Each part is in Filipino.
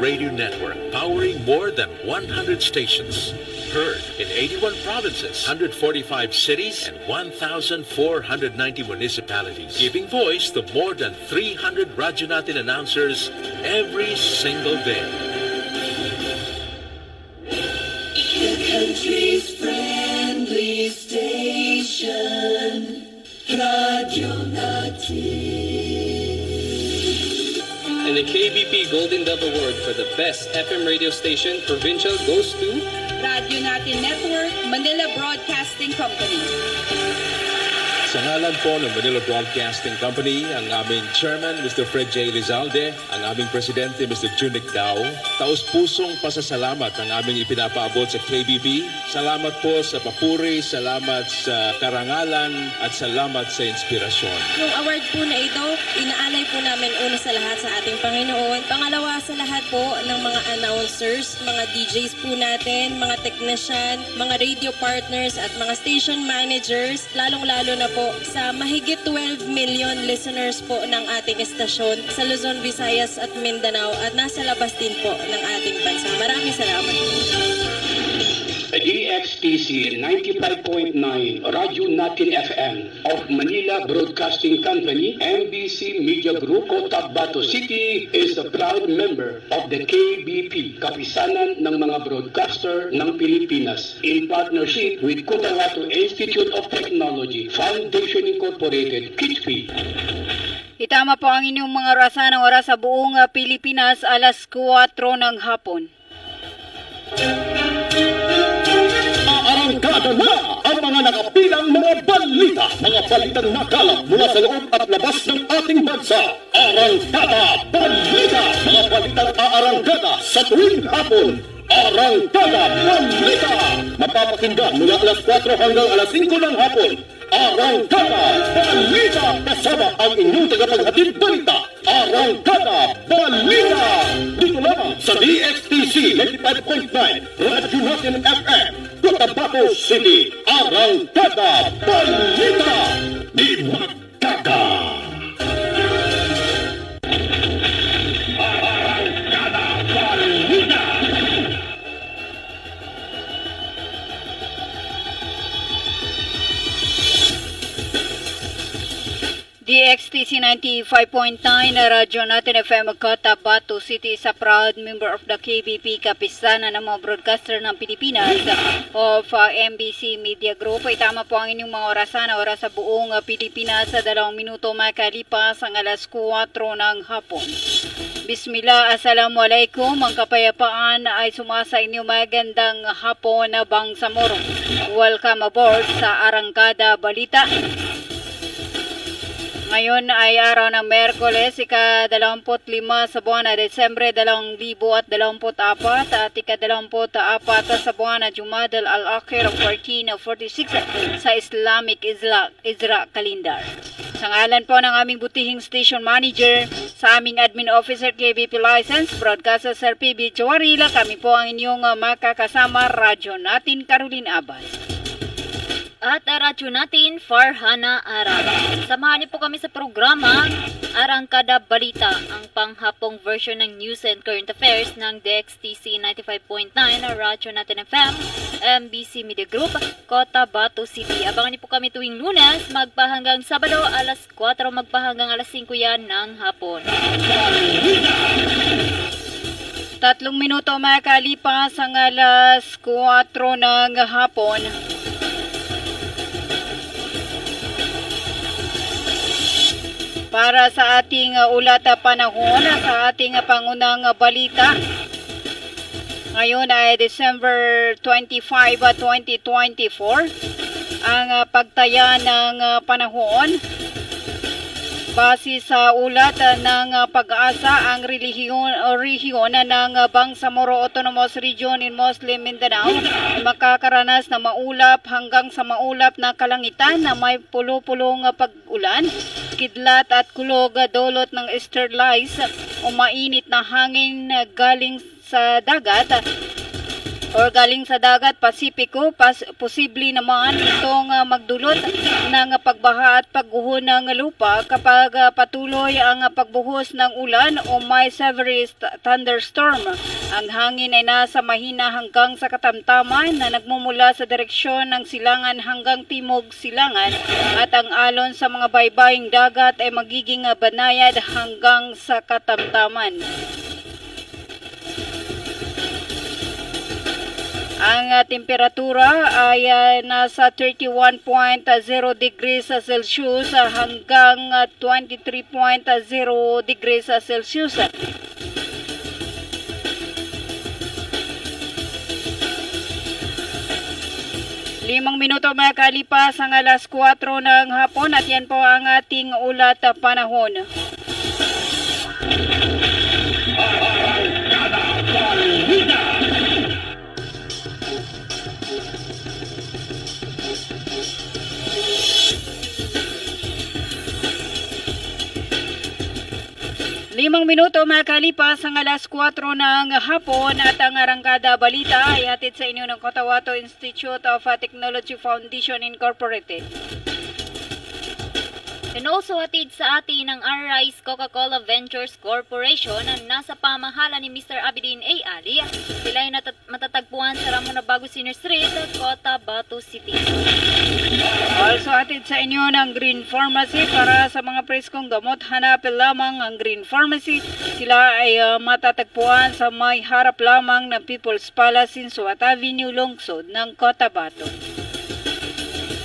radio network powering more than 100 stations. Heard in 81 provinces, 145 cities, and 1,490 municipalities. Giving voice to more than 300 Radyo Natin announcers every single day. The country's friendly station, Radyo Natin. And the KBP Golden Dove Award for the best FM radio station provincial goes to Radyo Natin Network, Manila Broadcasting Company. Sa ngalan po ng Manila Broadcasting Company, ang aming Chairman, Mr. Fred J. Lizalde, ang aming Presidente, Mr. Junic Dao, taus-pusong pasasalamat ang aming ipinapaabot sa KBP. Salamat po sa papuri, salamat sa karangalan, at salamat sa inspirasyon. Yung award po na ito, inaalay po namin una sa lahat sa ating Panginoon. Pangalawa sa lahat po ng mga announcers, mga DJs po natin, mga technician, mga radio partners at mga station managers, lalong-lalo na po sa mahigit 12 million listeners po ng ating estasyon sa Luzon, Visayas at Mindanao at nasa labas din po ng ating bansa. Maraming salamat po. DXTC 95.9 Radyo Natin FM of Manila Broadcasting Company, MBC Media Group, Cotabato City is a proud member of the KBP, Kapisanan ng mga Broadcaster ng Pilipinas, in partnership with Cotabato Institute of Technology, Foundation Incorporated, KITFI. Itama po ang inyong mga orasan ng oras sa buong Pilipinas, alas 4 ng hapon. Arangkada na ang mga nakapilang mga balitang nakalap mula sa loob at labas ng ating bansa. Arangkada Balita, mga balitang aarangkada sa tuwing hapon. Arangkada Balita, mapapakinggan mula alas 4 hanggang alas 5 ng hapon. Arangkada Balita, kasama ang inyong tagapaghatid balita. Arangkada Balita, dito lang sa DXTC 95.9 Radyo Natin FM, Cotabato City. Arangkada Balita, di magkada. Arangkada Balita. DXTC 95.9 na Radyo Natin FM Cotabato City sa proud member of the KBP, Kapisanan ng mga broadcaster ng Pilipinas of MBC Media Group. Itama po ang inyong mga orasan na oras sa buong Pilipinas sa 2 minuto makalipas ang alas 4 ng hapon. Bismillah, Assalamualaikum. Ang kapayapaan ay sumasa inyo magandang hapon na Bangsamoro. Welcome aboard sa Arangkada Balita. Ngayon ay araw ng Merkules, ika-25 sa buwan na Desembre 2024 at ika-24 sa buwan na Jumadal al-Akhir 1446 sa Islamic Isra Calendar. Sa ngalan po ng aming butihing station manager, sa aming admin officer KBP License, broadcaster Sir PB Chawarila, kami po ang inyong makakasama, Radyo Natin Caroline Abbas. At Radyo Natin, Farhana Arab. Samahan niyo po kami sa programa Arangkada Balita, ang panghapong version ng news and current affairs ng DXTC 95.9 na Radyo Natin FM, MBC Media Group, Cotabato City. Abangan niyo po kami tuwing Lunes, magpahanggang Sabado, alas 4, magpahanggang alas 5 yan ng hapon. 3 minuto makalipas ang alas 4 ng hapon. Para sa ating ulat panahon, sa ating pangunang balita. Ngayon ay December 25, 2024. Ang pagtaya ng panahon. Base sa ulat ng Pag-asa, ang rehiyon ng Bangsamoro Autonomous Region in Muslim Mindanao makakaranas na maulap hanggang sa maulap na kalangitan na may pulo-pulong pag-ulan, kidlat at kulog dulot ng easterlies o mainit na hangin galing sa dagat o galing sa dagat Pasipiko, posible naman itong magdulot ng pagbaha at pagguho ng lupa kapag patuloy ang pagbuhos ng ulan o may severe thunderstorm. Ang hangin ay nasa mahina hanggang sa katamtaman na nagmumula sa direksyon ng silangan hanggang timog silangan at ang alon sa mga baybaying dagat ay magiging banayad hanggang sa katamtaman. Ang temperatura ay nasa 31.0 degrees Celsius hanggang 23.0 degrees Celsius. Limang minuto makalipas ang alas 4 ng hapon at yan po ang ating ulat panahon. Limang minuto makalipas ang alas 4 ng hapon at ang arangkada balita ay hatid sa inyo ng Cotabato Institute of Technology Foundation Incorporated. And also hatid sa atin ng Arise Coca-Cola Ventures Corporation na nasa pamahala ni Mr. Abidin A. Ali. Sila ay matatagpuan sa Ramon Abago Senior Street, Cotabato City. Also hatid sa inyo ng Green Pharmacy para sa mga preskong gamot. Hanapin lamang ang Green Pharmacy. Sila ay matatagpuan sa may harap lamang ng People's Palace in Suat Avenue, Lungsod ng Cotabato.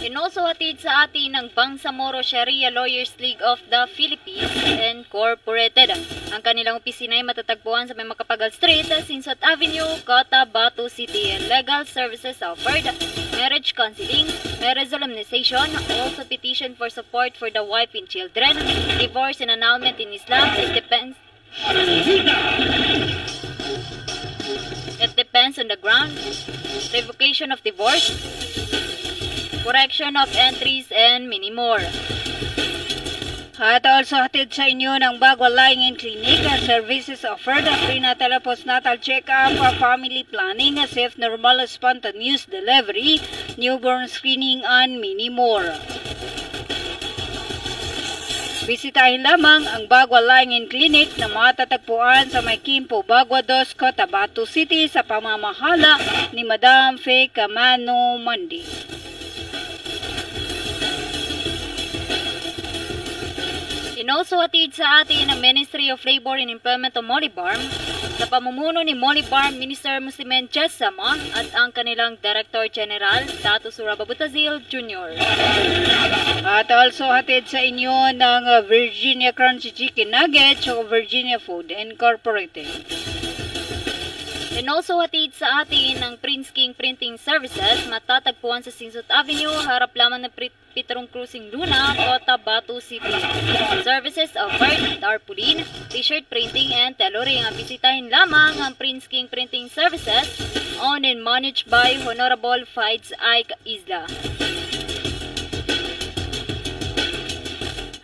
And also hatid sa atin ng Bangsamoro Sharia Lawyers League of the Philippines Incorporated. Ang kanilang opisina ay matatagpuan sa may Makapagal Street, Sinsot Avenue, Cotabato City. And legal services offered: marriage counseling, marriage solemnization, also petition for support for the wife and children, divorce and annulment in Islam. It depends on the ground, revocation of divorce, correction of entries, and many more. At also hatid sa inyo ng Bagua Lying-in Clinic, services offered, prenatal postnatal check-up, family planning, safe, normal, spontaneous delivery, newborn screening, and many more. Bisitahin lamang ang Bagua Lying-in Clinic na matatagpuan sa may Quimpo, Bagua 2, Cotabato City sa pamamahala ni Madam Faye Camano Mandi. And also hatid sa atin ang Ministry of Labor and Employment of Molibarm sa pamumuno ni Molibarm Minister Muslimen Chessama at ang kanilang Director General Tato Surababutazil Jr. At also hatid sa inyo ng Virginia Crunchy Chicken Nuggets o Virginia Food Incorporated. And also hatid sa atin ng Prince King Printing Services, matatagpuan sa Sinsot Avenue, harap lamang ng Pitrong Cruising Luna, Cotabato City. Services offered: tarpaulin, t-shirt printing, and tailoring. Ang bisitahin lamang ang Prince King Printing Services, owned and managed by Honorable Fides Ike Isla.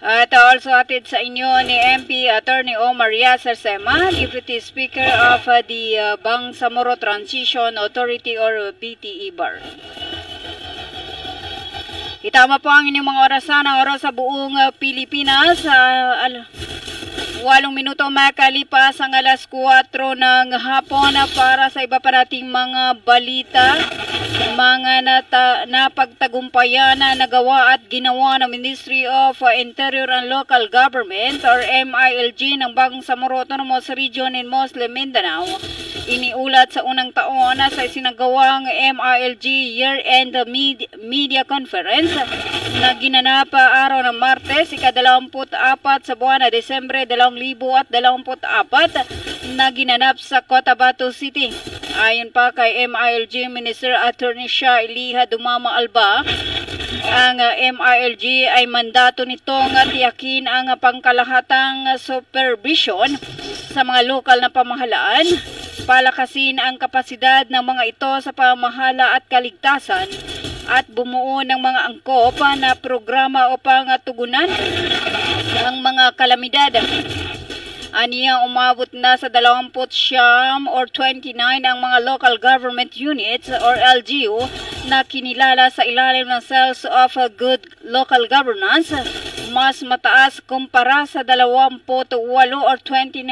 At also hatid sa inyo ni MP Attorney Omar Yasser Sema, Deputy Speaker of the Bangsamoro Transition Authority or BTE Bar. Itama po ang inyong mga orasan, ang oras sa buong Pilipinas. 8 minuto makalipas ang alas 4 ng hapon para sa iba pa nating mga balita, mga napagtagumpayan na nagawa at ginawa ng Ministry of Interior and Local Government or MILG ng Bangsamoro Autonomous Region in Muslim Mindanao. Iniulat sa unang taon na sa isinagawang MILG Year-End Media Conference na ginanap araw ng Martes, ika-24 sa buwan na Desembre 2024 na ginanap sa Cotabato City. Ayon pa kay MILG Minister Attorney Shah Iliha Dumama Alba, ang MILG ay mandato nitong tiyakin ang pangkalahatang supervision sa mga lokal na pamahalaan, palakasin ang kapasidad ng mga ito sa pamahala at kaligtasan, at bumuo ng mga angkop na programa upang tugunan ang mga kalamidad. Aniya umabot na sa 29 or 29 ang mga local government units or LGU na kinilala sa ilalim ng Cells of Good Local Governance, mas mataas kumpara sa 28 or 28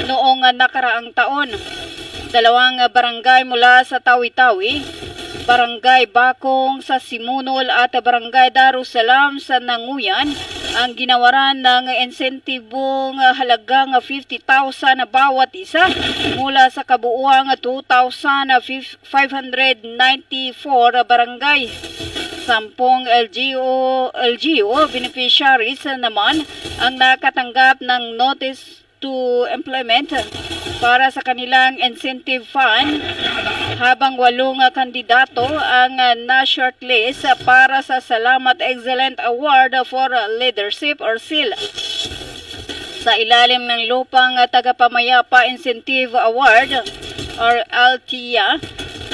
noong nakaraang taon. 2 barangay mula sa Tawi-Tawi, Barangay Bakong sa Simunol at Barangay Darussalam sa Nanguyan ang ginawaran ng insentibong halagang 50,000 na bawat isa mula sa kabuuang 2,594 barangay. 10 LGU beneficiaries naman ang nakatanggap ng notice to implement para sa kanilang incentive fund, habang 8 kandidato ang na-shortlist para sa Salamat Excellent Award for Leadership or SEAL. Sa ilalim ng Lupang Tagapamayapa Incentive Award or LTIA,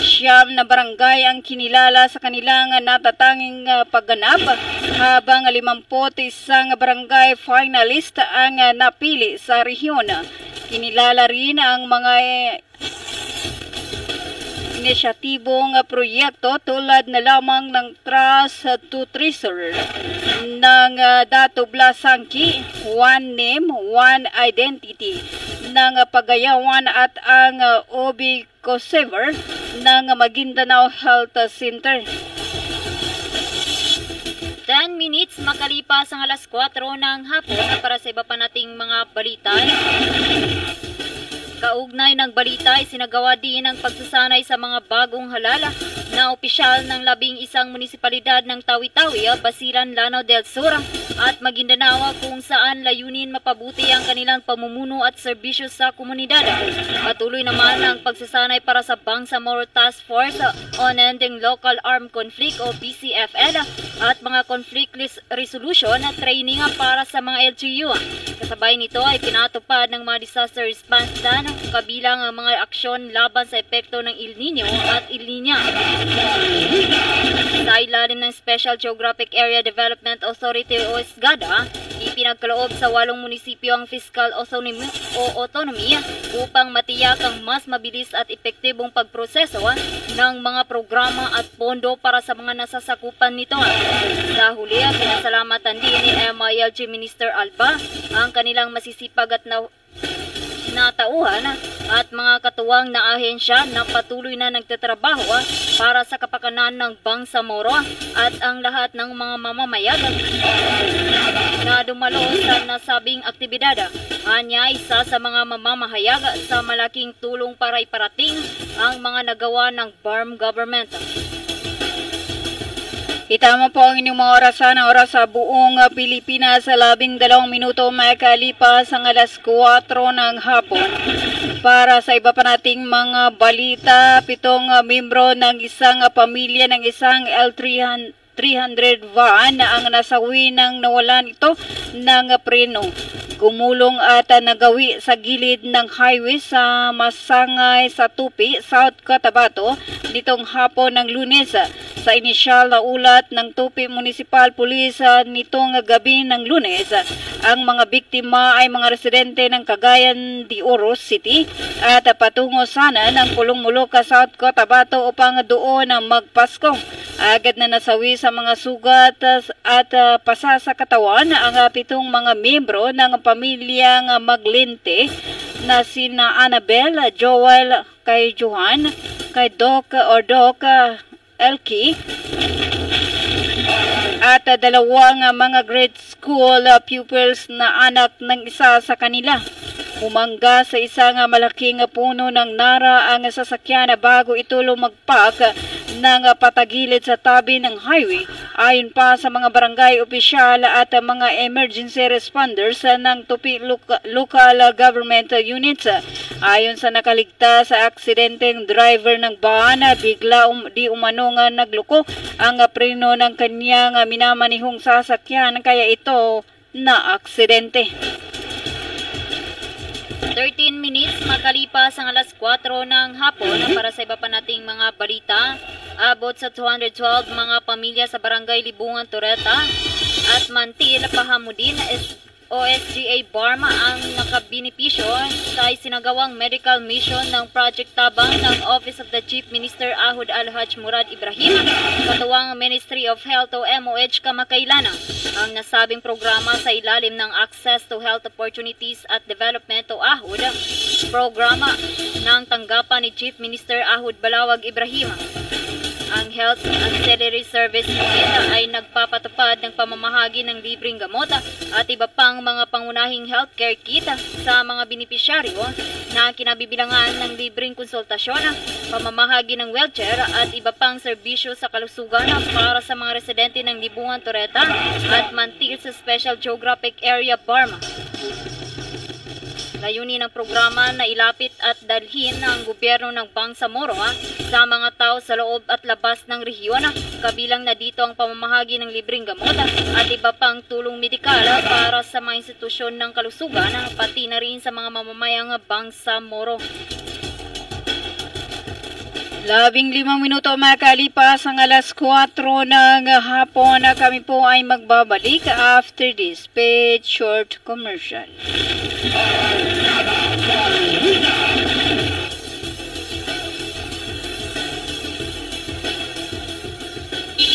9 na barangay ang kinilala sa kanilang natatanging pagganap, habang 51 barangay finalist ang napili sa rehiyon. Kinilala rin ang mga inisyatibong proyekto tulad na lamang ng Trust to Treasure ng Dato Blasangki, One Name, One Identity ng Pagayawan at ang Obi Kosever ng Maguindanao Health Center. 10 minutes makalipas ang alas 4 ng hapon para sa iba pa nating mga balita. Kaugnay ng balita, isinagawa din ang pagsasanay sa mga bagong halala na opisyal ng 11 munisipalidad ng Tawi-Tawi, Basilan, Lanao del Sur at Maguindanao, kung saan layunin mapabuti ang kanilang pamumuno at serbisyo sa komunidad. Patuloy naman ang pagsasanay para sa Bangsamoro Task Force on Ending Local Armed Conflict o BCFL at mga conflict resolution at training para sa mga LGU. Kasabay nito ay pinatupad ng mga disaster response plan kabilang ang mga aksyon laban sa epekto ng El Nino at El Niña. Sa ilalim ng Special Geographic Area Development Authority o SGADA, ipinagkaloob sa 8 munisipyo ang fiscal autonomy upang matiyak ang mas mabilis at epektibong pagproseso ng mga programa at pondo para sa mga nasasakupan nito. Sa huli, pinasalamatan din ni MILG Minister Alba ang kanilang masisipag at natauhan at mga katuwang na ahensya na patuloy na nagtatrabaho para sa kapakanan ng Bangsamoro at ang lahat ng mga mamamayan na dumalo sa nasabing aktibidad. Anya, isa sa mga mamamahayag sa malaking tulong para iparating ang mga nagawa ng BARM government. Itama po ang inyong mga oras sa buong Pilipinas sa 12 minuto makalipas ang alas 4 ng hapon. Para sa iba pa nating mga balita, 7 membro ng isang pamilya ng isang L300 van ang nasawi ng nawalan ito ng preno. Gumulong at nagawi sa gilid ng highway sa Masangay sa Tupi, South Cotabato nitong hapon ng Lunes. Sa inisyal na ulat ng Tupi Municipal Police nitong gabi ng Lunes, ang mga biktima ay mga residente ng Cagayan de Oro City at patungo sana ng Pulong-Muluka, South Cotabato upang doon magpasko. Agad na nasawi sa mga sugat at pasa sa katawan ang 7 mga miyembro ng pamilyang Maglinte na sina Annabel, Joel, kay Johan, kay Doc Elkie at 2 mga grade school pupils na anak ng isa sa kanila. Umangga sa isang malaking puno ng nara ang sasakyan bago ito lumagpak ng patagilid sa tabi ng highway. Ayon pa sa mga barangay opisyal at mga emergency responders ng Tupi local government units. Ayon sa nakaligtas sa aksidenteng driver ng van, bigla di umanong nagluko ang preno ng kanyang minamanihong sasakyan kaya ito na aksidente. 13 minutes makalipas ang alas 4 ng hapon para sa iba pa nating mga balita. Abot sa 212 mga pamilya sa Barangay Libungan, Toreta at Mantil, Pahamudin, OSGA Barma ang nakabinipisyo sa isinagawang medical mission ng Project Tabang ng Office of the Chief Minister Ahud Al-Haj Murad Ibrahim, katuwang Ministry of Health o MOH kamakailan. Ang nasabing programa sa ilalim ng Access to Health Opportunities at Development o AHUD, programa ng tanggapan ni Chief Minister Ahud Balawag Ibrahim. Ang Health Ancillary Service Unit ay nagpapatupad ng pamamahagi ng libreng gamot at iba pang mga pangunahing healthcare kit sa mga benepisyaryo na kinabibilangan ng libreng konsultasyon, pamamahagi ng wheelchair at iba pang serbisyo sa kalusugan para sa mga residente ng Libungan Toreta at Mantil sa Special Geographic Area Barma. Layunin ng programa na ilapit at dalhin ng gobyerno ng Bangsamoro sa mga tao sa loob at labas ng rehiyon, kabilang na dito ang pamamahagi ng libreng gamot at iba pang tulong medikal para sa mga institusyon ng kalusugan, pati na rin sa mga mamamayang Bangsamoro. 15 minuto makalipas ang alas 4 ng hapon na kami po ay magbabalik after this paid short commercial.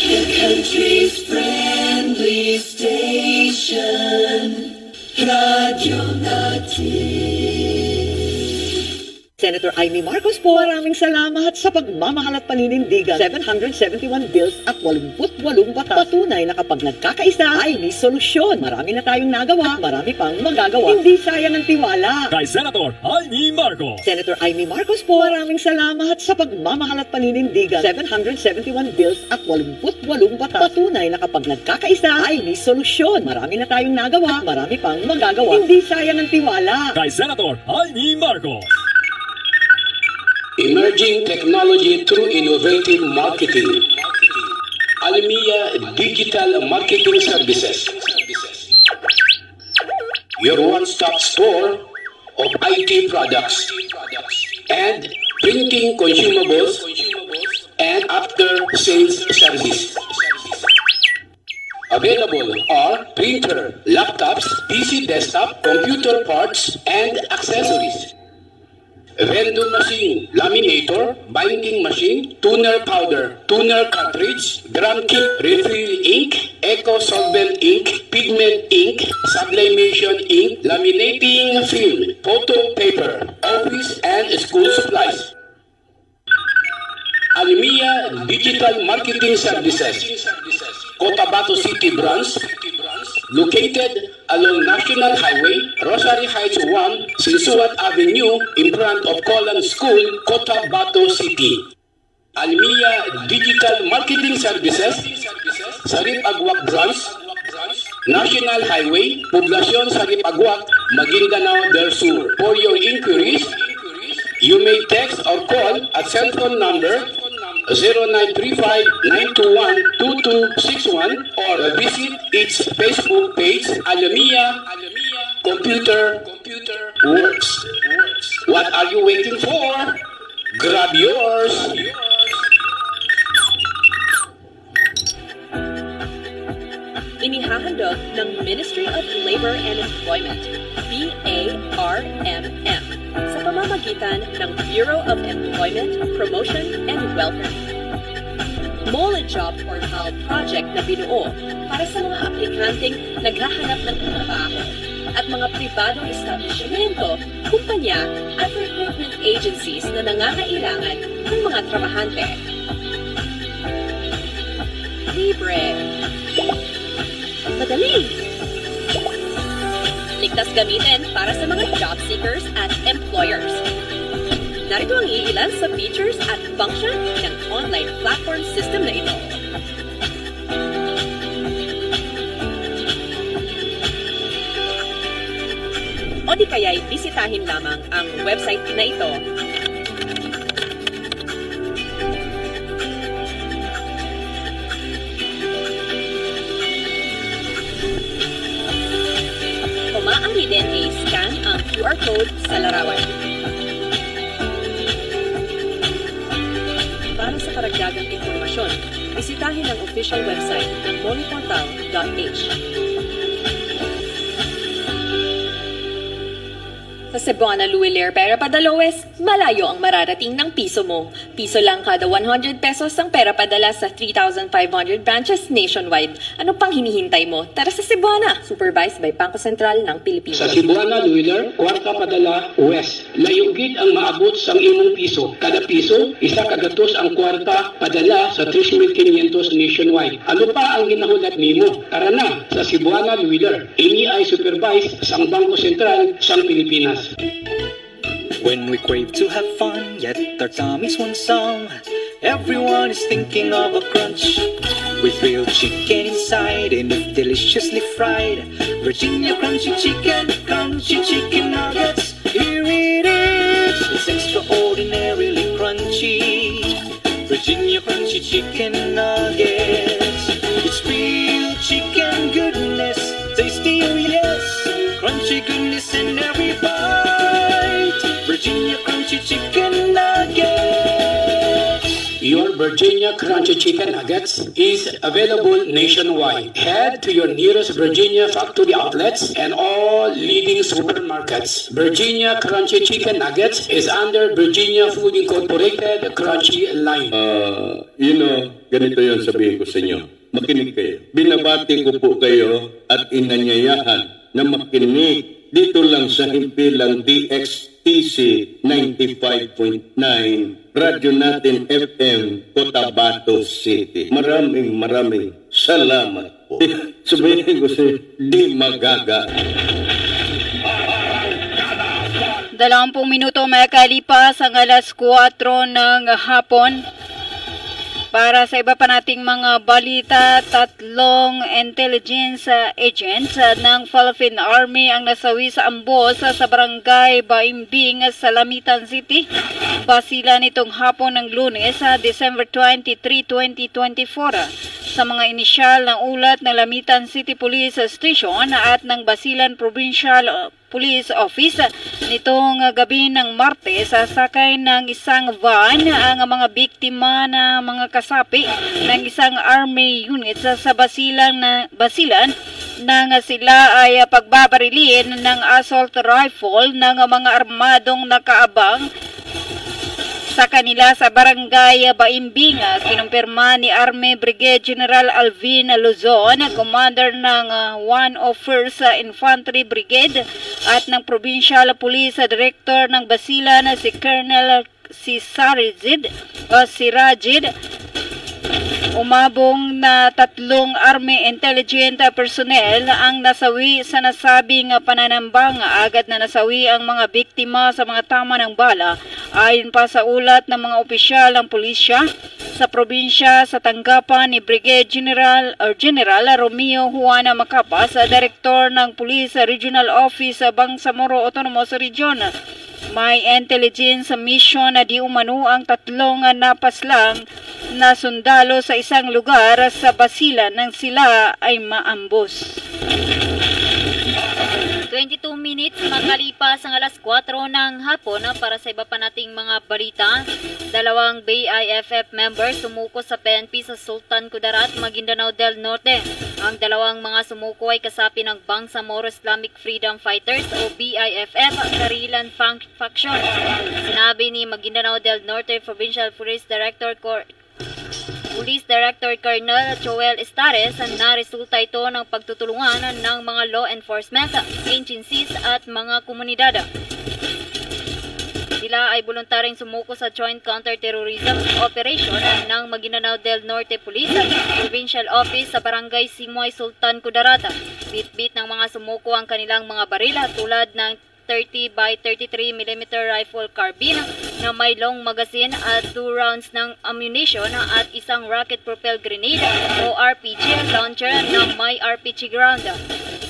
The country's friendly station, Radio Natin. Senator Amy Marcos po, maraming salamat sa pagmamahal at paninindigan. 771 bills at 88 batas. Patunay na kapag nagkakaisa ay may solusyon. Marami na tayong nagawa, marami pang magagawa. Hindi sayang ang tiwala. Kay Senator Amy Marcos. Senator Amy Marcos po, maraming salamat sa pagmamahal at paninindigan. 771 bills at 88 batas. Patunay na kapag nagkakaisa ay may solusyon. Marami na tayong nagawa, marami pang magagawa. Hindi sayang ang tiwala. Kay Senator Amy Marcos. Emerging technology through innovative marketing. Almia Digital Marketing Services. Your one-stop store of IT products and printing consumables and after-sales service. Available are printer, laptops, PC desktop, computer parts, and accessories. Vending machine, laminator, binding machine, tuner powder, tuner cartridge, drum kit, refill ink, eco solvent ink, pigment ink, sublimation ink, laminating film, photo paper, office and school supplies. Almia Digital Marketing Services, Cotabato City Branch, located along National Highway, Rosary Heights 1, Sinsuat Avenue, in front of Colan School, Cotabato City. Almia Digital Marketing Services, Sarip Agwak Branch, National Highway, Poblacion Sarip Agwak, Maguindanao del Sur. For your inquiries, you may text or call at cell phone number 0935-921-2261 or visit its Facebook page, Almia Computer Works. What are you waiting for? Grab yours! Inihahandog ng Ministry of Labor and Employment, BARMM, sa pamamagitan ng Bureau of Employment, Promotion and Welfare. Mole Job Portal Project na binuo para sa mga aplikanteng naghahanap ng trabaho at mga pribadong establishmento, kumpanya at recruitment agencies na nangangailangan ng mga trabahante. Libre. Madali. Ligtas gamitin para sa mga job seekers at employers. Narito ang iilan sa features at function ng online platform system na ito. O di kaya'y bisitahin lamang ang website na ito. O maaari din i-scan ang QR code sa larawan. Para sa karagdagang impormasyon, bisitahin ang official website ng moleportal.h. Sa Cebuana Luiler Pera Padala West, malayo ang mararating ng piso mo. Piso lang kada 100 pesos ang pera padala sa 3,500 branches nationwide. Ano pang hinihintay mo? Tara sa Cebuana, supervised by Bangko Sentral ng Pilipinas. Sa Cebuana Luiler, kwarta padala West. Layugid ang maabot sa imong piso. Kada piso, isa kagatos ang kwarta padala sa 3,500 nationwide. Ano pa ang ginahulat nimo? Tara na sa Cebuana Luiler. Ini ay supervised sa Bangko Sentral sa Pilipinas. When we crave to have fun, yet our tummies want some. Everyone is thinking of a crunch. With grilled chicken inside and if deliciously fried. Virginia crunchy chicken nuggets. Here it is, it's extraordinarily crunchy. Virginia crunchy chicken nuggets. It's real chicken goodness, tasty, oh yes. Crunchy goodness in every bite. Virginia crunchy chicken nuggets. Your Virginia Crunchy Chicken Nuggets is available nationwide. Head to your nearest Virginia factory outlets and all leading supermarkets. Virginia Crunchy Chicken Nuggets is under Virginia Food Incorporated Crunchy line. Ganito yun sabihin ko sa inyo. Makinig kayo. Binabati ko po kayo at inanyayahan na makinig dito lang sa himpilang DXTC 95.9 Radyo Natin FM, Cotabato City. Maraming salamat po. Sabihin ko si Di Magaga. 20 minuto makalipas ang alas 4 ng hapon. Para sa iba pa nating mga balita, 3 intelligence agents ng Philippine Army ang nasawi sa ambos sa barangay Baimbing sa Lamitan City. Basila nitong hapon ng Lunes sa December 23, 2024. Sa mga inisyal ng ulat ng Lamitan City Police Station at ng Basilan Provincial Police Office nitong gabi ng Martes, sakay ng isang van ang mga biktima na mga kasapi ng isang army unit sa Basilan nang sila ay pagbabarilin ng assault rifle ng mga armadong nakaabang sa kanila sa barangay Baimbing. Kinumpirma ni Army Brigade General Alvin Luzon, commander ng 101st Infantry Brigade at ng Provincial Police Director ng Basilan si Colonel Sirajid. Umabong na 3 Army Intelligence personnel ang nasawi sa nasabing pananambang. Agad na nasawi ang mga biktima sa mga tama ng bala. Ayon pa sa ulat ng mga opisyal ng pulisya sa probinsya sa tanggapan ni Brigade General Romeo Juana Macapas, Director ng Police Regional Office sa Bangsamoro Autonomous Region. May intelligence mission na di umano ang 3 napaslang na sundalo sa isang lugar sa Basilan nang sila ay maambos. 22 minutes makalipas ang alas 4 ng hapon. Para sa iba pa nating mga balita, 2 BIFF members sumuko sa PNP sa Sultan Kudarat, Maguindanao del Norte. Ang 2 mga sumuko ay kasapi ng Bangsamoro Islamic Freedom Fighters o BIFF Karilan Faction. Sinabi ni Maguindanao del Norte Provincial Police Director Colonel Joel Estares na resulta ito ng pagtutulungan ng mga law enforcement agencies at mga komunidad. Sila ay voluntaryong sumuko sa Joint Counter-Terrorism Operation ng Maguindanao del Norte Police Provincial Office sa Barangay Simoy, Sultan Kudarat. Bit-bit ng mga sumuko ang kanilang mga baril tulad ng 30 by 33mm rifle carbine na may long magazine at 2 rounds ng ammunition at isang rocket-propelled grenade o RPG launcher na may RPG ground.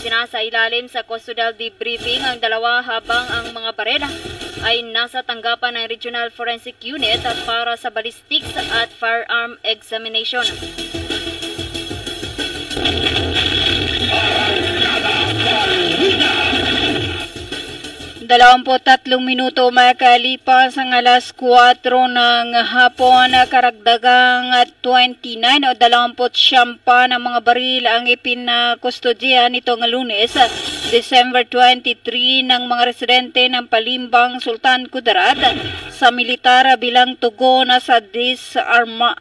Sinasailalim sa custodial debriefing ang 2 habang ang mga baril ay nasa tanggapan ng Regional Forensic Unit at para sa ballistics at firearm examination. 23 minuto makalipas ang alas 4 ng hapon. Karagdagang 29 o 29 pa ng mga baril ang ipinakustodya nitong Lunes December 23 ng mga residente ng Palimbang, Sultan Kudarat sa militar bilang tugon sa disarmament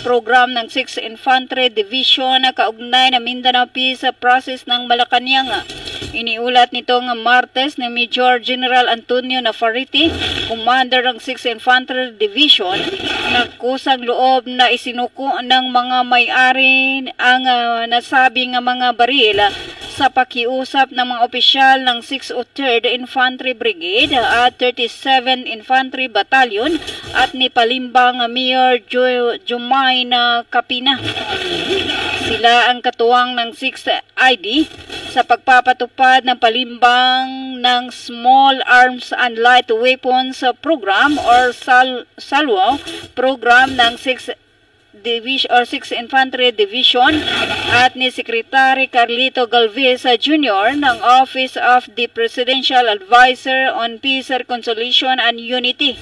program ng 6th Infantry Division kaugnay na Mindanao Peace Process ng Malacanang. Iniulat nitong Martes ni Major General Antonio Nafarrete, Commander ng 6th Infantry Division, na kusang loob na isinuko ng mga may-ari ang nasabing mga baril sa pakiusap ng mga opisyal ng 6th o 3rd Infantry Brigade at 37 Infantry Battalion at ni Palimbang Mayor Jumayna Kapina. Sila ang katuwang ng 6th ID sa pagpapatupad ng Palimbang ng Small Arms and Light Weapons Program or SALWA program ng 6th Division or 6th Infantry Division at ni Secretary Carlito Galvez Jr. ng Office of the Presidential Advisor on Peace, Reconciliation and Unity.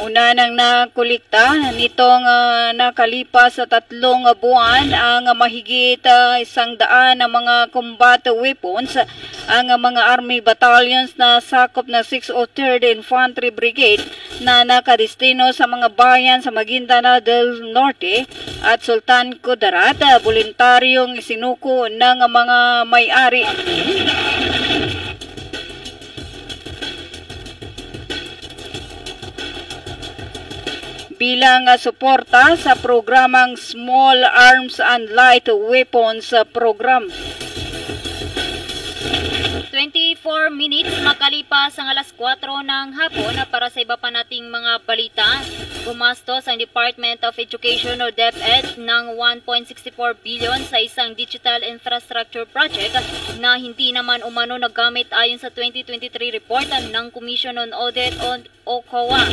Una nang nakulikta nitong nakalipas sa 3 buwan ang mahigit 100 na mga combat weapons ang mga army battalions na sakop na 6th o 3rd Infantry Brigade na nakadestino sa mga bayan sa Maguindanao del Norte at Sultan Kudarat, voluntaryong isinuko ng mga may-ari. Bilang suporta sa programang Small Arms and Light Weapons Program. 24 minutes makalipas ang alas 4 ng hapon para sa iba pa nating mga balita. Gumastos ang Department of Education o DepEd ng 1.64 billion sa isang digital infrastructure project na hindi naman umano nagamit ayon sa 2023 report ng Commission on Audit o COA.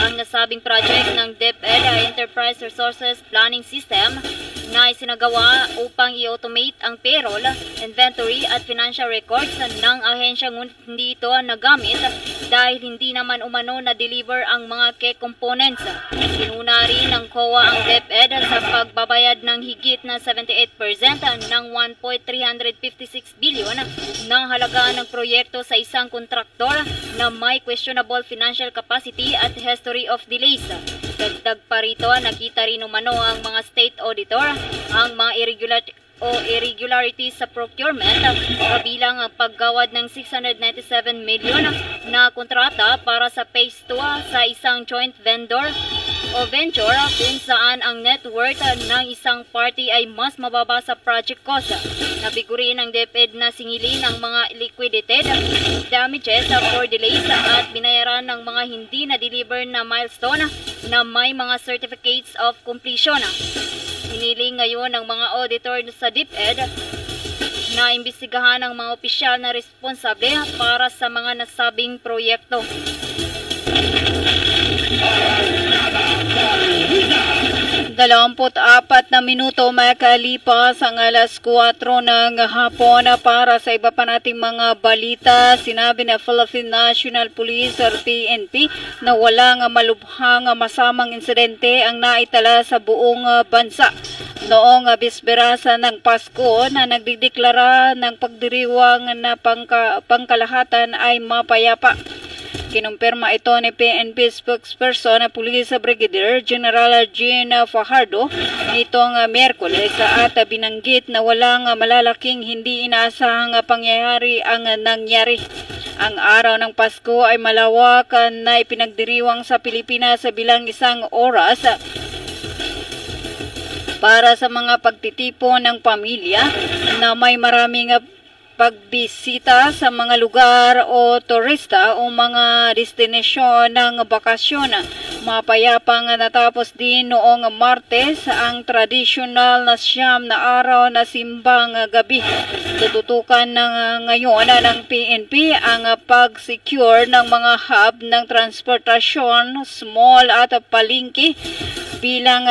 Ang nasabing project ng DepEd ay Enterprise Resources Planning System na isinagawa upang i-automate ang payroll, inventory at financial records ng ahensya, ngunit hindi ito nagamit dahil hindi naman umano na-deliver ang mga key components. Inuna rin ng COA ang DepEd sa pagbabayad ng higit na 78% ng 1.356 billion ng halaga ng proyekto sa isang kontraktor na may questionable financial capacity at history of delays. Dagdag pa rito, nakita rin umano ang mga state auditor ang mga irregularities sa procurement kabilang ang paggawad ng 697 million na kontrata para sa phase 2 sa isang joint vendor o venture kung saan ang net worth ng isang party ay mas mababa sa project cost. Nabigurin ng DepEd na singilin ang mga liquidated damages for delays at binayaran ng mga hindi na-deliver na milestone na may mga certificates of completion. Hiniling ngayon ng mga auditor sa DepEd na imbestigahan ang mga opisyal na responsable para sa mga nasabing proyekto. Dalawamput-apat na minuto makalipas ang alas 4 ng hapon para sa iba pa nating mga balita. Sinabi na Philippine National Police or PNP na walang malubhang masamang insidente ang naitala sa buong bansa. Noong bisberasa ng Pasko na nagdideklara ng pagdiriwang na pangkalahatan ay mapayapa. Kinumpirma ito ni PNP spokesperson na Police Brigadier General Jean Fajardo nitong Miyerkules at binanggit na walang malalaking hindi inaasahang pangyayari ang nangyari. Ang araw ng Pasko ay malawak na ipinagdiriwang sa Pilipinas bilang isang oras para sa mga pagtitipon ng pamilya na may maraming pagbisita sa mga lugar o turista o mga destinasyon ng bakasyon. Mapayapang natapos din noong Martes ang tradisyonal na siyam na araw na simbang gabi. Tututukan ngayon ng PNP ang pag-secure ng mga hub ng transportasyon, small at palengke bilang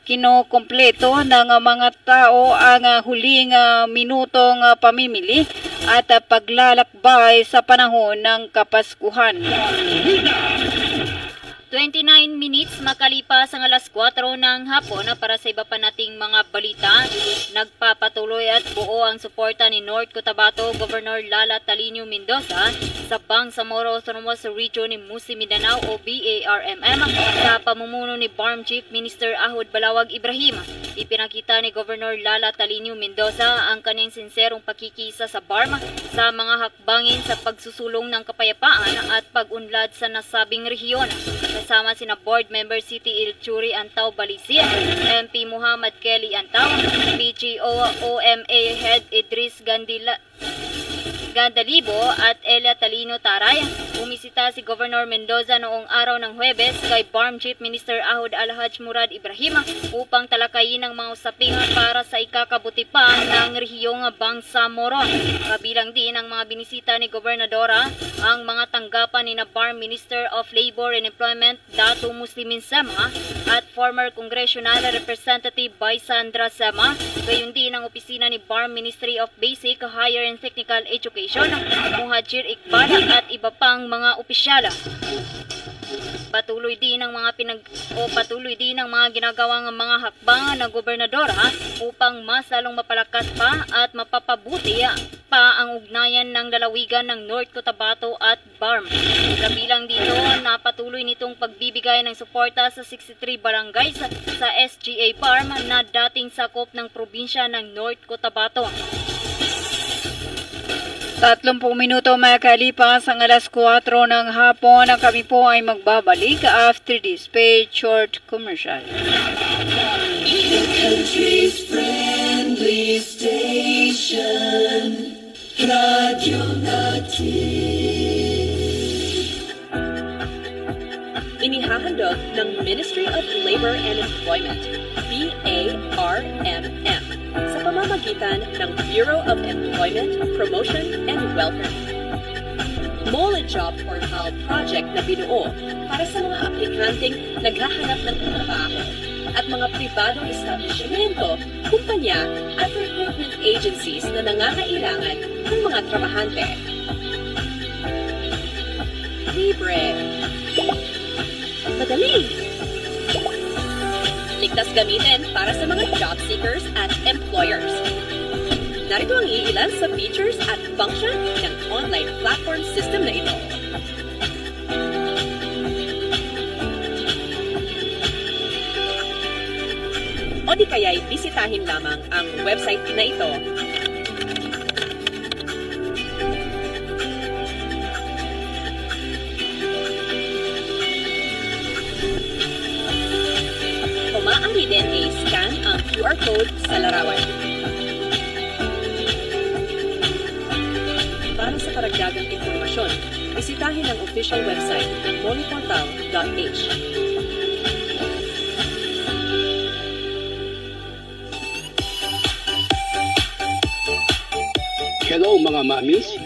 kinokompleto ng mga tao ang huling minutong pamimili at paglalakbay sa panahon ng Kapaskuhan. 29 minutes makalipas ang alas 4 ng hapon para sa iba pa nating mga balita. Nagpapatuloy at buo ang suporta ni North Cotabato Governor Lala Talino Mendoza sa Bangsamoro Autonomous Region ni Musi Mindanao o BARMM sa pamumuno ni BARM Chief Minister Ahod Balawag Ibrahim. Ipinakita ni Governor Lala Talino Mendoza ang kanyang sinserong pakikisa sa BARM sa mga hakbangin sa pagsusulong ng kapayapaan at pag-unlad sa nasabing rehiyon. Kasama sina Board Member City Ilchuri Antaw Balisia, MP Muhammad Kelly Antaw, PGO OMA Head Idris Gandalibo at Elia Talino Taray. Bumisita si Governor Mendoza noong araw ng Huwebes kay BARM Chief Minister Ahod Alhaj Murad Ibrahim upang talakayin ang mga usapin para sa ikakabuti pa ng rehiyong Bangsamoro. Kabilang din ang mga binisita ni Gobernadora ang mga tanggapan ni BARM Minister of Labor and Employment Datu Muslimin Sema at former Congressional Representative by Sandra Sema, gayon din ang opisina ni BARM Ministry of Basic, Higher and Technical Education, Muhajir Iqbal at iba pang mga opisyala. Patuloy din ang mga ginagawang mga hakbang ng gobernadora upang mas lalong mapalakas pa at mapapabuti pa ang ugnayan ng lalawigan ng North Cotabato at BARM. Kabilang dito, napatuloy nitong pagbibigay ng suporta sa 63 barangays sa SGA BARM na dating sakop ng probinsya ng North Cotabato. 30 minuto makalipas ang alas 4 ng hapon. Kami po ay magbabalik after this paid short commercial. The country's friendly station, Radio Natin. Inihahandog ng Ministry of Labor and Employment, BARMM, sa pamamagitan ng Bureau of Employment, Promotion and Welfare. Mole Job Portal Project na binuo para sa mga aplikanteng naghahanap ng trabaho at mga pribadong establishmento, kumpanya at recruitment agencies na nangangailangan ng mga trabahante. Libre. Madali. Ligtas gamitin para sa mga job seekers at employers. Narito ang iilan sa features at function ng online platform system na ito. O di kaya'y bisitahin lamang ang website na ito. Maaari din i-scan ang QR code sa larawan. Para sa karagdagang impormasyon, bisitahin ang official website ng moleportal.h. Hello mga mamis.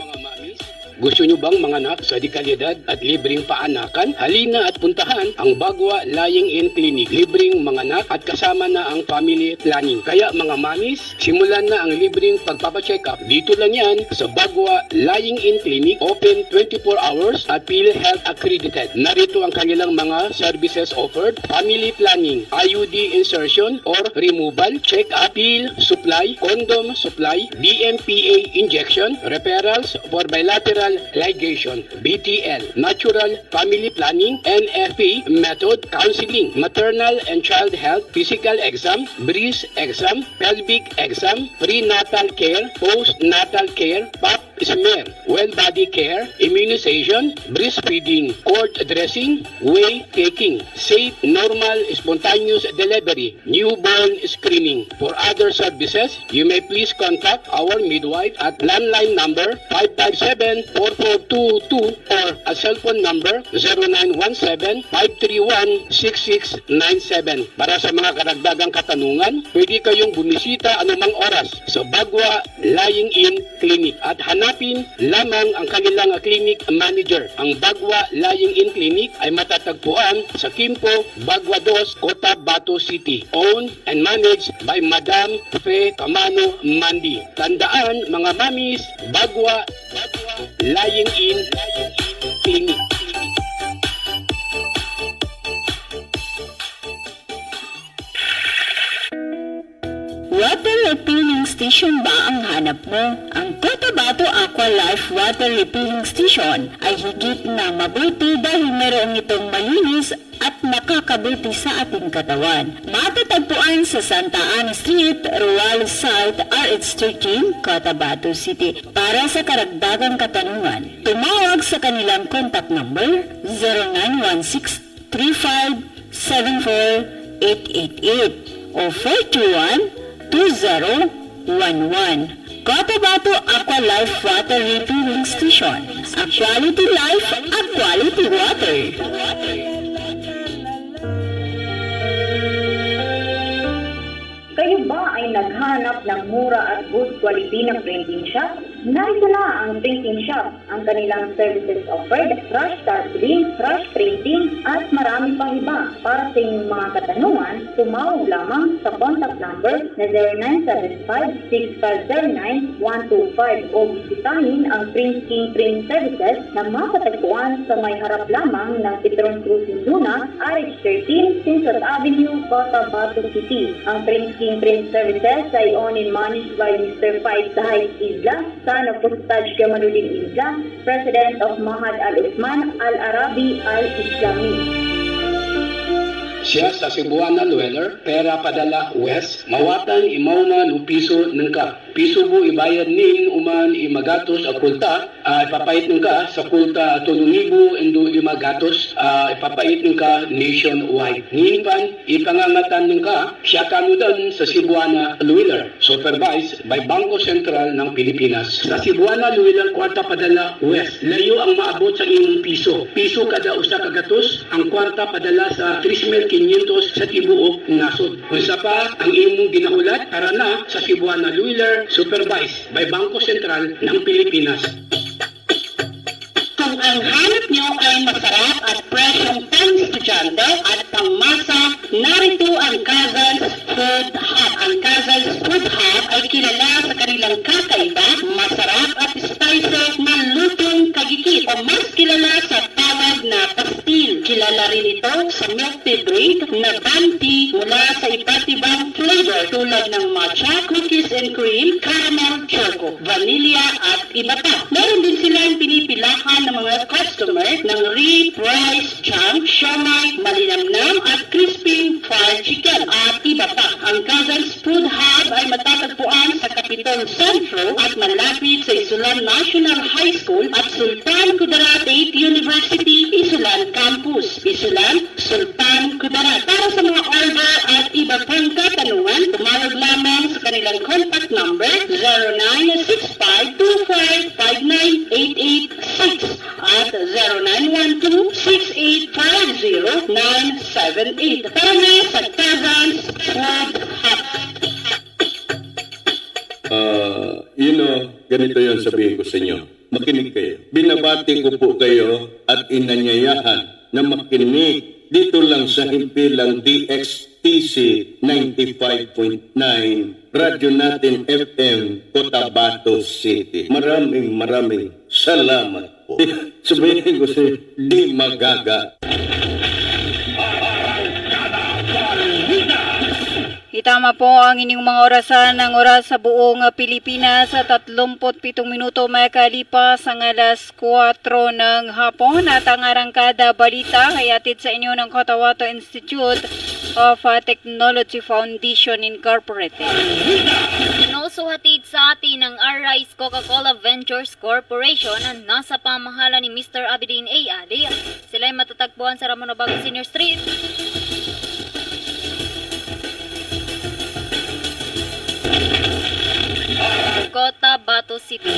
Gusto nyo bang manganak sa dekalidad at libreng paanakan? Halina at puntahan ang Bagwa Lying-in Clinic. Libreng manganak at kasama na ang family planning. Kaya mga mamis, simulan na ang libreng pagpapacheck-up. Dito lang yan sa Bagwa Lying-in Clinic. Open 24 hours at PhilHealth accredited. Narito ang kanilang mga services offered. Family planning, IUD insertion or removal, check-up, pill supply, condom supply, DMPA injection, referrals for bilateral ligation, BTL, natural family planning, NFP method, counseling, maternal and child health, physical exam, breast exam, pelvic exam, prenatal care, postnatal care, pap smear, well body care, immunization, breastfeeding, cord dressing, whey taking, safe, normal, spontaneous delivery, newborn screening. For other services, you may please contact our midwife at landline number 557-4422 or a cellphone number 0917-531-6697. Para sa mga karagdagang katanungan, pwede kayong bumisita anumang oras sa Bagwa Lying-in Clinic at hanapin lamang ang kanilang clinic manager. Ang Bagwa Lying-in Clinic ay matatagpuan sa Kimpo, Bagwa 2, Cotabato City. Owned and managed by Madam Fe Camano Mandi. Tandaan mga mamis, Bagwa Lying-in Clinic. Water refilling station ba ang hanap mo? Ang Cotabato Aqua Life Water Refilling Station ay higit na mabuti dahil meron itong malinis at nakakabuti sa ating katawan. Matatagpuan sa Santa Ana Street, Ruales South, RH13, Cotabato City. Para sa karagdagang katanungan, tumawag sa kanilang contact number 0916-3574-888 o 421-2011. Cotabato Aqua Life Water Refilling Station. A quality life, a quality water. Kayo ba ay naghanap ng mura at good quality na printing shop? Narito na ang Printing Shop. Ang kanilang services offered, rush startling, rush printing, at marami pang iba. Para sa inyong mga katanungan, tumawag lamang sa contact number na 0975-6509-125 o bisitahin ang Printing Print Services na matatagpuan sa may harap lamang ng Petron Cruz Luna, RH13, Sinsot Avenue, Cotabato City. Ang Printing Print Services ay owned and managed by Mr. Faiz Zahid Isla, son of Pustaj Jamaluddin Isla, President of Mahad Al-Usman Al-Arabi Al-Islami. Siya sa Cebuana Lueller, pera padala West, mawatan imauna no piso nengka. Piso bu ibayad nin uman imagatos a kulta, ipapait nengka sa kulta 3,000 indo 5 gatos, ipapait nengka nationwide. Nin pan ipangangatan nengka siya kanudan sa Cebuana Lueller, supervised by Bangko Sentral ng Pilipinas. Sa Cebuana Lueller, kwarta padala West, layo ang maabot sa imong piso. Piso kada usa ka gatos, ang kwarta padala sa 3,500 sa tibuok nasod. Unsa pa ang imong ginaulat para na sa Cebuana Lueller, supervised by Bangko Sentral ng Pilipinas. Kung ang hanap nyo ay masarap at presyong pang-estudyante at pangmasa, narito ang Kazan's Food Hub. Ang Kazan's Food Hub ay kilala sa kanilang kakaiba, masarap at spicy na lutong kagikit o mas kilala sa tawag na pastil. Kilala rin ito sa milk tea drink na banti mula sa iba't ibang flavor tulad ng matcha, cookies and cream, caramel, choco, vanilla at iba pa. Meron din silang pinipilahan ng mga customer ng rib, rice, jam, siomai, malinamnam at crispy fried chicken at iba pa. Ang Kazan's Food Hub ay matatagpuan sa Capitol Centro at malapit sa Isulan National High School at Sultan Kudarat State University, Isulan Campus. Isulan, Sultan Kudarat. Para sa mga order at iba pang katanungan, tumawag lamang sa kanilang contact number 0965255986 at 0912-6850-978. Tara na sa Kazan's Food Hub. Ganito yon sabihin ko sa inyo. Makinig kayo. Binabati ko po kayo at inanyayahan na makinig dito lang sa himpilang DXTC 95.9 Radyo Natin FM, Cotabato City. Maraming salamat po. Sabihin ko sa di magaga. Itama po ang inyong mga orasan ng oras sa buong Pilipinas sa 37 minuto may kalipas ang alas 4 ng hapon at ang arangkada balita ay atid sa inyo ng Cotabato Institute of Technology Foundation Incorporated. Also hatid sa atin ng Arise Coca-Cola Ventures Corporation na nasa pamahala ni Mr. Abidin A. Ali. Sila ay matatagpuan sa Ramon Obago Senior Street. Cotabato City.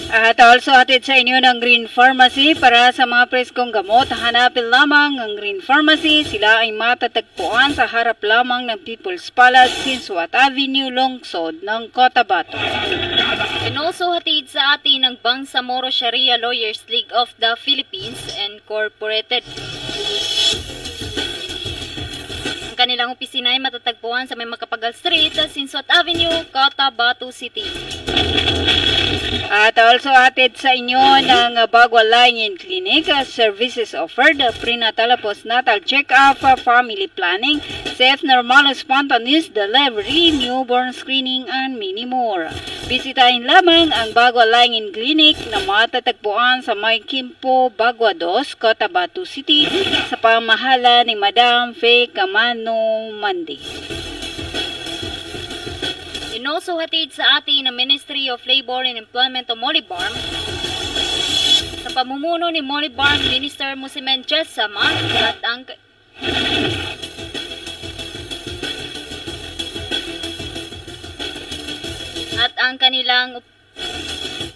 At also hatid sa inyo ng Green Pharmacy para sa mga preskong gamot. Hanapin lamang ang Green Pharmacy. Sila ay matatagpuan sa harap lamang ng People's Palace, Sinswat Avenue, Lungsod ng Cotabato. And also hatid sa atin ng Bangsamoro Sharia Lawyers League of the Philippines Incorporated. Kanilang opisina ay matatagpuan sa may Makapagal Street, Sinsot Avenue, Cotabato City. At also hatid sa inyo ng Bagua Line Clinic, services offered, prenatal, postnatal check-up, family planning, safe, normal, spontaneous delivery, newborn screening, and many more. Bisitahin lamang ang Bagua Line Clinic na matatagpuan sa May Kimpo, Bagua 2, Cotabato City sa pamahala ni Madam Faye Camano Mandi. Also hatid sa atin ng Ministry of Labor and Employment o Molibarm. Sa pamumuno ni Molibarm Minister Musimen Chesama at ang kanilang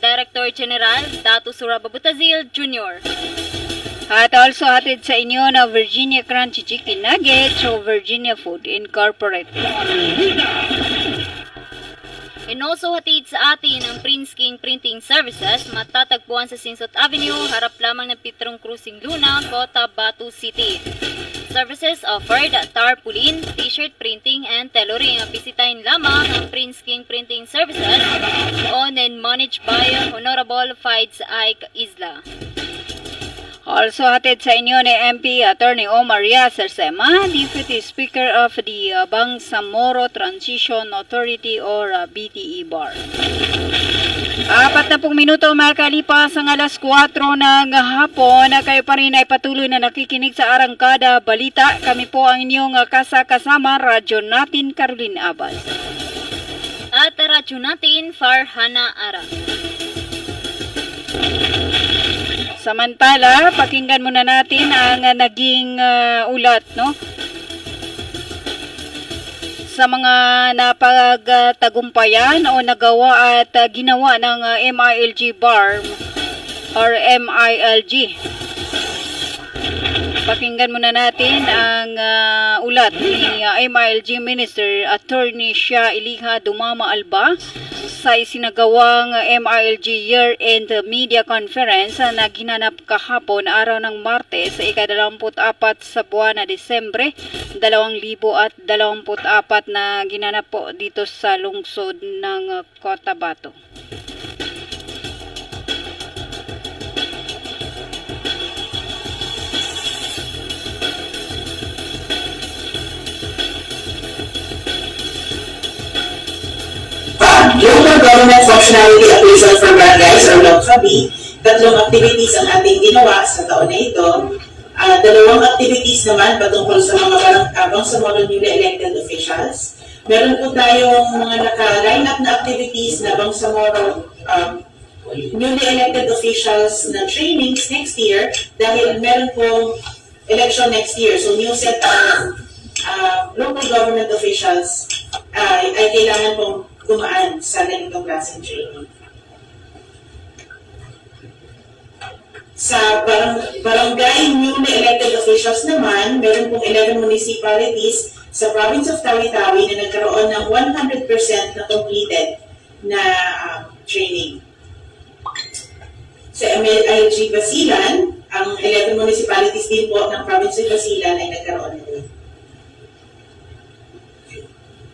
Director General Dato Surababutazil Jr. At also hatid sa inyo na Virginia Crunchy Chicken Nuggets o Virginia Food Incorporated. And also hatid sa atin ang Prince King Printing Services, matatagpuan sa Sinsot Avenue, harap lamang ng Pitrong Cruising Luna, Cotabato City. Services offered, tarpaulin, t-shirt printing, and tailoring. Bisitahin lamang ang Prince King Printing Services, owned and managed by Honorable Fides Ike Isla. Also hatid sa inyo ni MP Attorney Omar Yasser Sema, Deputy Speaker of the Bangsamoro Transition Authority or BTE Bar. 40 minuto makalipas ang alas 4 ng hapon na kayo pa rin ay patuloy na nakikinig sa Arangkada Balita. Kami po ang inyong kasama, radyo natin Caroline Abad. At radyo natin Farhana Ara. Samantala, pakinggan muna natin ang naging ulat, no? Sa mga napagtagumpayan o nagawa at ginawa ng MILG Bar or MILG. Pakinggan muna natin ang ulat ni MILG Minister Attorney Shia Iliha Dumama Alba sa isinagawang MILG Year-End Media Conference na ginanap kahapon araw ng Martes sa ika-24 sa buwan na Disembre 2024 na ginanap po dito sa lungsod ng Cotabato. Local Government Functionality Appraisal for Barangays or LOCFAB, tatlong activities ang ating ginawa sa taon na ito. Dalawang activities naman patungkol sa mga Bangsamoro newly elected officials. Meron po tayong mga naka-line up na activities na Bangsamoro newly elected officials na trainings next year dahil meron pong election next year. So new set of local government officials ay kailangan pong kumaan sa ganitong klaseng training. Sa barangay newly elected officials naman, meron pong 11 municipalities sa province of Tawi-Tawi na nagkaroon ng 100% na completed na training. Sa MILG Basilan, ang 11 municipalities din po ng province of Basilan ay nagkaroon na din.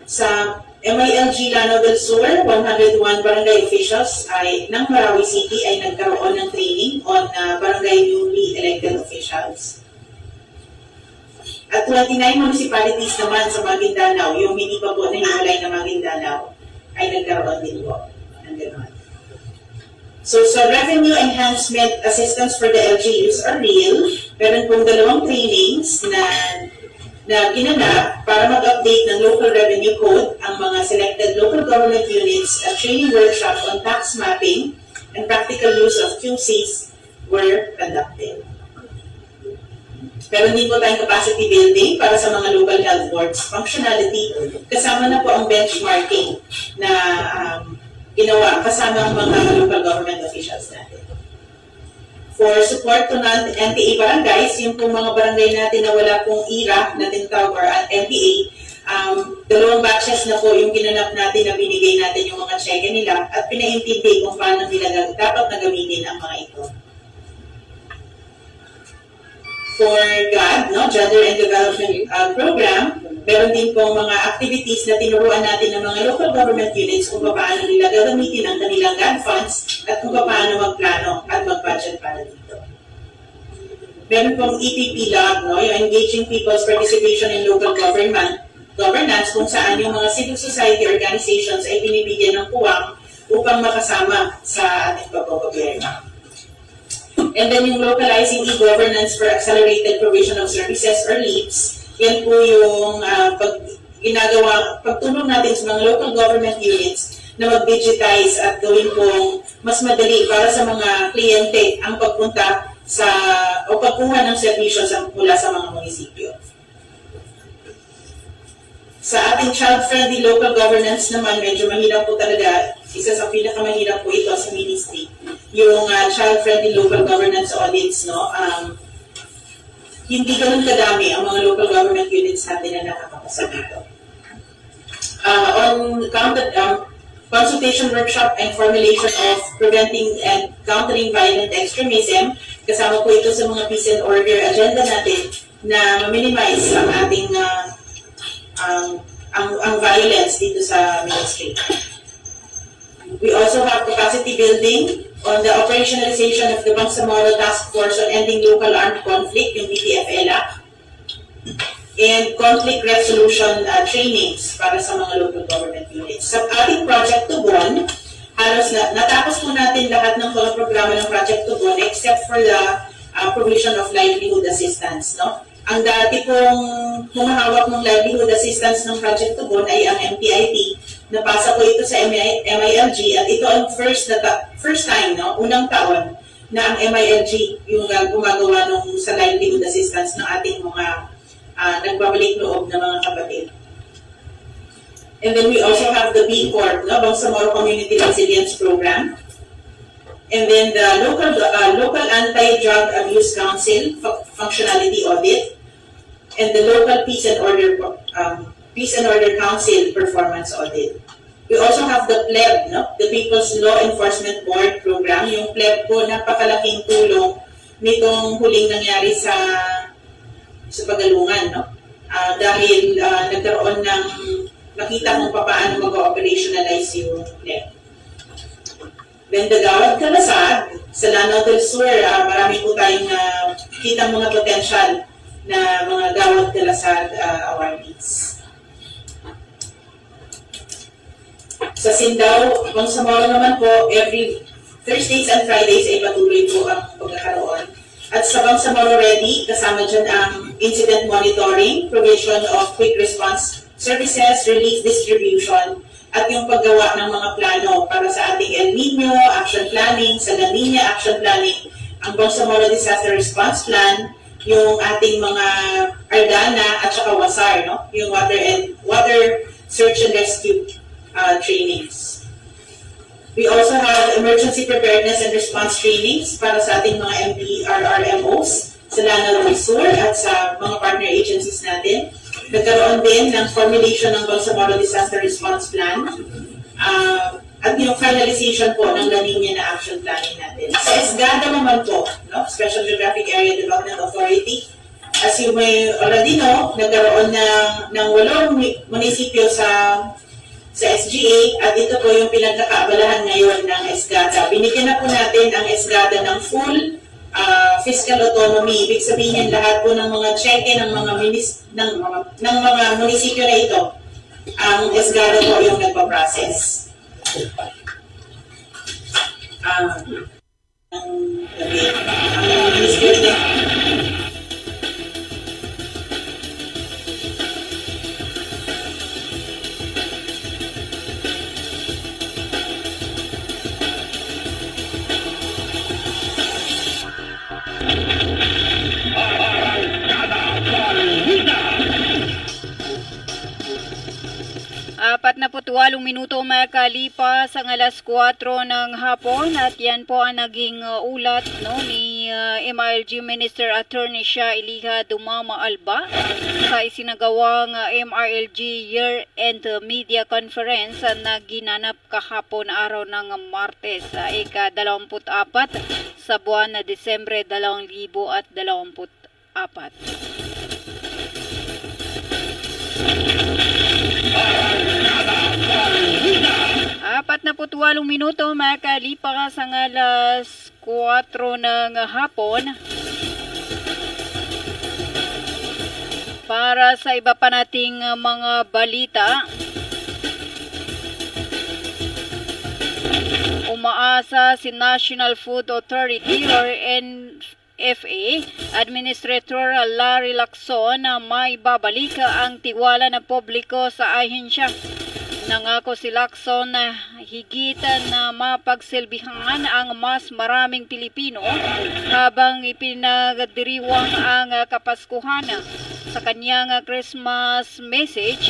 Sa MILG Lanao del Sur, 101 barangay officials ng Marawi City ay nagkaroon ng training on barangay newly elected officials. At 29 municipalities naman sa Maguindanao, yung hindi pa po nahiwalay na Maguindanao, ay nagkaroon din po ng gano'n. So sa Revenue Enhancement Assistance for the LGUs or REAL, meron pong dalawang trainings na ginanap para mag-update ng Local Revenue Code ang mga selected local government units at training workshops on tax mapping and practical use of QCs were conducted. Meron din po tayong capacity building para sa mga local health boards functionality. Kasama na po ang benchmarking na ginawa kasama ang mga local government officials natin. For support to non-NPA barangays, yung pong mga barangay natin na wala pong IRA na tinatawag or NPA, dalawang batches na po yung ginanap natin na binigay natin yung mga cheque nila at pinaintindi kung paano nila dapat na gamitin ang mga ito. For GAD, Gender and Development Program, meron din pong mga activities na tinuruan natin ng mga local government units kung paano nila gagamitin ang kanilang GAD funds at kung paano magplano at mag-budget para dito. Meron pong EPP log, no? Yung Engaging People's Participation in Local Governance, kung saan yung mga civil society organizations ay binibigyan ng puwang upang makasama sa ating pagpapagobyerno. And then yung Localizing E-Governance for Accelerated Provision of Services or LEAPS, yan po yung pagtulong natin sa mga local government units na mag-digitize at gawin pong mas madali para sa mga kliyente ang pagpunta o pagkuha ng serbisyo mula sa mga munisipyo. Sa ating child-friendly local governance naman, medyo mahirap po talaga. Isa sa pinakamahirap po ito sa ministry. Yung child-friendly local governance audits, no? Hindi ganun kadami ang mga local government units natin na nakakapasa dito. Consultation workshop and formulation of preventing and countering violent extremism, kasama po ito sa mga peace and order agenda natin na ma-minimize ang ating ang violence dito sa ministry. We also have capacity building on the operationalization of the Bangsamoro Task Force on Ending Local Armed Conflict, yung BTFLA, and conflict resolution trainings para sa mga local government units. Sa ating Project Tugon, halos natapos po natin lahat ng mga programa ng Project Tugon except for the provision of livelihood assistance. No? Ang dati pong humahawak ng livelihood assistance ng Project Tugon ay ang MPIT. Napasa po ito sa MILG at ito ang first time, no? Unang taon na ang MILG yung gumagawa sa livelihood assistance ng ating mga nagbabalik loob na mga kapatid. And then we also have the B Corp, no? Bangsamoro Community Resilience Program. And then the local Anti-Drug Abuse Council functionality audit. And the local Peace and Order Council performance audit. We also have the PLEB, no? The People's Law Enforcement Board Program. Yung PLEB po, napakalaking tulong nitong huling nangyari sa Pagalungan, no? Dahil nagkaroon ng nakita kung paano mag-operationalize yung PLEB. Then the Gawad Kalasag, sa Lanao del Sur, marami po tayong kitang mga potential na mga Gawad Kalasag awardees. Sa Sindao, Bangsamoro naman po, every Thursdays and Fridays ay patuloy po ang pagkakaroon. At sa Bangsamoro Ready, kasama dyan ang incident monitoring, provision of quick response services, relief distribution, at yung paggawa ng mga plano para sa ating El Nino action planning, sa La Nina action planning, ang Bangsamoro Disaster Response Plan, yung ating mga Ardana at saka WASAR, no? Yung water search and rescue trainings. We also have emergency preparedness and response trainings para sa ating mga MPRRMOs sa Lanao del Sur at sa mga partner agencies natin. Nagkaroon din ng formulation ng Bangsamoro Disaster Response Plan at yung finalization po ng La Nina na action planning natin. Sa ESGADA naman po, no? Special Geographic Area Development Authority, as you may already know, nagkaroon ng 8 munisipyo sa SGA at ito po yung pinagkakaabalahan ngayon ng ESGADA. Binigyan na po natin ang ESGADA ng full fiscal autonomy. Ibig sabihin lahat po ng mga cheque ng mga munisipyo na ito, ang ESGADA po yung nagpa-process. Ang munisipyo na Apat na po 8 minuto makalipas ang alas 4 ng hapon at yan po ang naging ulat, no, ni MILG Minister Attorney Shah Iliha Dumama Alba sa isinagawang MILG Year-End Media Conference na ginanap kahapon araw ng Martes sa ika-24 sa buwan na Disyembre 2024. Apat na minuto makalipas ang alas 4 ng hapon. Para sa iba pa nating mga balita, umaasa si National Food Authority or NFA Administrator Larry Lacson na may babalik ang tiwala ng publiko sa ahensya. Nangako si Lacson na higit na mapagsilbihan ang mas maraming Pilipino habang ipinagdiriwang ang Kapaskuhan. Sa kanyang Christmas message,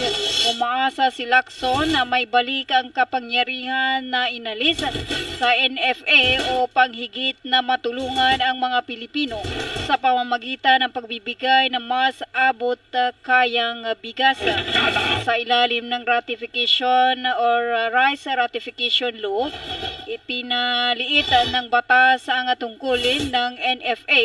umaasa si Lacson na may balik ang kapangyarihan na inalis sa NFA upang higit na matulungan ang mga Pilipino sa pamamagitan ng pagbibigay ng mas abot kayang bigas. Sa ilalim ng ratification or rice ratification law, ipinaliit ng batas ang tungkulin ng NFA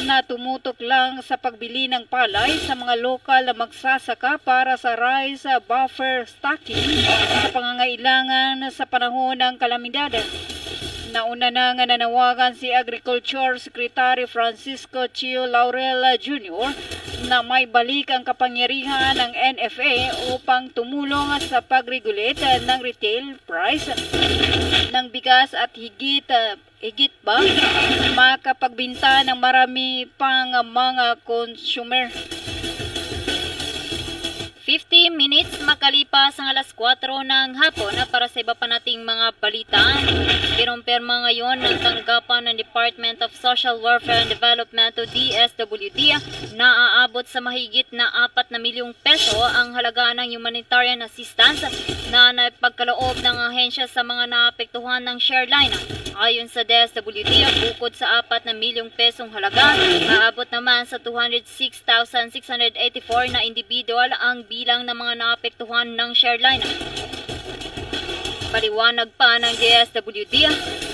na tumutok lang sa pagbili ng palay sa mga lokal na magsasaka para sa rice buffer stocking sa pangangailangan sa panahon ng kalamidad. Nauna nang nanawagan si Agriculture Secretary Francisco Chio Laurel Jr. na may balik ang kapangyarihan ng NFA upang tumulong sa pag-regulate ng retail price ng bigas at higit ba makapagbinta ng marami pang mga consumer. 50 minutes makalipas ang alas 4 ng hapon para sa iba pa nating mga balita. Kinumpirma ngayon ng tanggapan ng Department of Social Welfare and Development o DSWD na aabot sa mahigit na 4 na milyong peso ang halaga ng humanitarian assistance na napagkaloob ng ahensya sa mga naapektuhan ng Shareline. Ayon sa DSWD, bukod sa 4 na milyong pesong halaga, aabot naman sa 206,684 na individual ang bilang ng mga naapektuhan ng Shareline. Paliwanag pa ng DSWD,